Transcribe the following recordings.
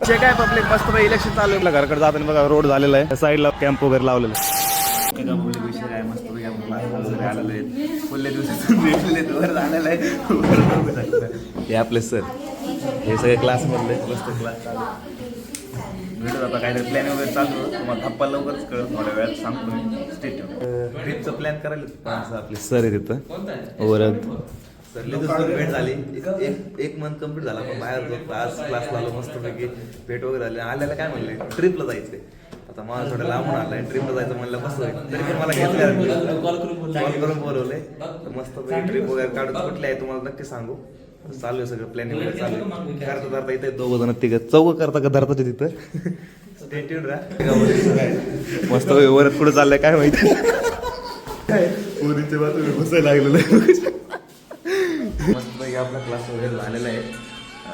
काय पब्लिक मस्त इलेक्शन चालू आहे घराकडे जाताना बघा रोड झालेला आहे साईडला कॅम्प वगैरे लावलेला विषय आहे मस्त आलेलं आहे पुढल्या दिवसातून वर झालेलं आहे हे आपले सर हे सगळे क्लासमधले मस्त क्लास चालू भेटत आता काहीतरी प्लॅन वगैरे चालू तुम्हाला धप्पा लवकरच कळत थोड्या वेळात सांगतो मी स्टेट ट्रिपचं प्लॅन करायला आपले सर आहे तिथं ओव्हरऑल सरले दुसरी भेट झाली एक मंथ कम्प्लीट झाला पण बाहेर जो क्लास लावलो मस्तपैकी भेट वगैरे झाली आल्याला काय म्हणले ट्रिपला जायचंय आता मला थोडं लांबून आलंय ट्रिपला जायचं म्हणलं कसं होईल तरी पण मला घेतलं कॉल करून बोलवले तर मस्तपैकी ट्रिप वगैरे काढून कुठले आहे तुम्हाला नक्की सांगू चालू आहे सगळं प्लॅनिंग वगैरे चालू करता धरता इथे दोघं जण तिघं चौघ करता का धरताचे तिथं मस्त वरत पुढे चाललंय काय माहिती पोरीच्या बाजूला बसायला लागलेलं आहे मस्तपैकी आपला क्लास वगैरे झालेला आहे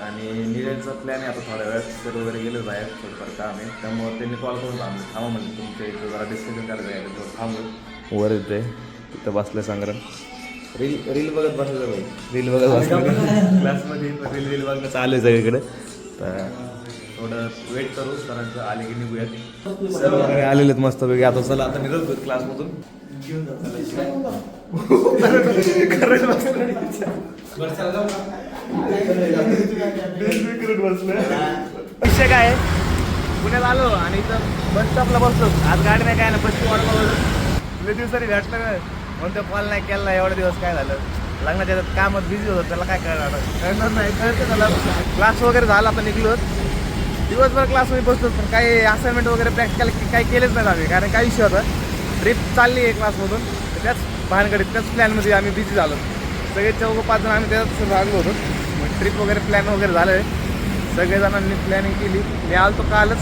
आणि निघायचा प्लॅन आहे आता थोड्या वेळात सर वगैरे गेले बाहेर थोडंफार काम आहे त्यामुळे त्यांनी कॉल करून थांबा म्हणजे तुमच्या इथं जरा डिस्कशन करायचं आहे थांबू वर येते तिथं बसलं संग्राम रील बघत बसलं भाई रील बघत बसलं क्लासमध्ये रील बघणं चालू आहे सगळीकडे तर थोडं वेट करू सरांचं आले की निघूयात सर वगैरे आलेले आहेत मस्तपैकी आता चला आता निघतो क्लासमधून विषय काय पुण्यात आलो आणि इथं बस स्टॉपला बसलो आज गाडी नाही काय ना बसची वाट बघतो दिवसांनी भेटलं काय म्हणतो कॉल नाही केला एवढे दिवस काय झालं लग्नाच्या त्याच्यात कामात बिझी होतं त्याला काय कळणार नाही कळतं त्याला क्लास वगैरे झाला आता निघलो दिवसभर क्लासमध्ये बसलो पण काही असाइनमेंट वगैरे प्रॅक्टिकल काही केलेच नाही आम्ही कारण काय विषय होता ट्रिप चालली आहे क्लासमधून त्याच भानगडीत त्याच प्लॅनमध्ये आम्ही बिझी झालो सगळे 4-5 जण आम्ही त्याच्यात लागलो होतो मग ट्रिप वगैरे प्लॅन वगैरे झालं आहे सगळेजणांनी प्लॅनिंग केली मी आलो तो कालच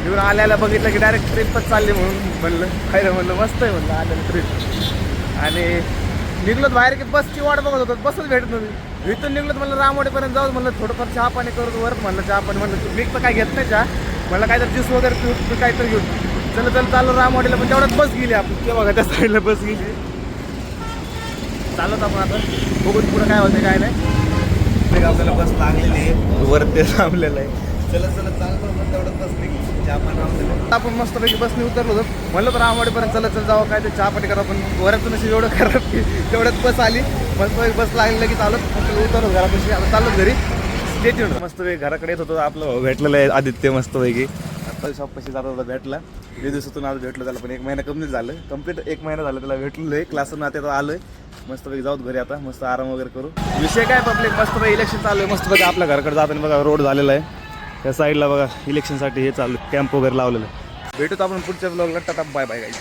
येऊन आल्याला बघितलं की डायरेक्ट ट्रिपच चालली म्हणून म्हणलं खरं म्हणलं मस्त आहे म्हणलं आलेलं ट्रिप आणि निघलोत बाहेर की बसची वाट बघत होतो बसच भेटत नव्हती इथून निघलोत म्हणलं रामवाडीपर्यंत जाऊ म्हणलं थोडंफार चहा पाणी करू वरच म्हणलं चहा पाणी म्हणलं मी तर काय घेत नाही चहा म्हणलं काहीतरी ज्यूस वगैरे पिऊ काहीतरी घेऊन चल चाललो रामवाडीला पण तेवढ्यात बस गेली आपण तेव्हा बघा त्या साईडला बस गेली चालत आपण आता बघून पुढं काय होतं काय नाही आपल्याला बस लागलेली आहे वरती थांबलेलं आहे चलत चालतो तेवढ्यात बस निघली चहा पाणी आपण मस्तपैकी बसने उतरलो होतो म्हणलं तर रामवाडीपर्यंत चलत जावं काय ते चहा पाणी करा पण वरतून अशी एवढं खराब की तेवढ्यात बस आली मस्तपैकी बस लागली की चालत उतरलो घरापाशी आता चाललो घरी स्टेट येऊन मस्तपैकी घराकडे येत होतो आपलं भेटलेलं आहे आदित्य मस्तपैकी आता शॉपपाशी जात होता भेटला 2 दिवसातून आज भेटलं त्याला पण 1 महिना कंप्लीट 1 महिना झालं त्याला भेटलेलं आहे क्लासून आता आलोय मस्तपैकी जाऊत घरी आता मस्त आराम वगैरे करू विषय काय पब्लिक मस्तपैकी इलेक्शन चालू आहे मस्तपैकी आपल्या घराकडे जाताना बघा रोड झालेला आहे त्या साईडला बघा इलेक्शनसाठी हे चालू कॅम्प वगैरे लावलेलं आहे भेटूत आपण पुढच्या ब्लॉगला टाटा बाय बाय गाईज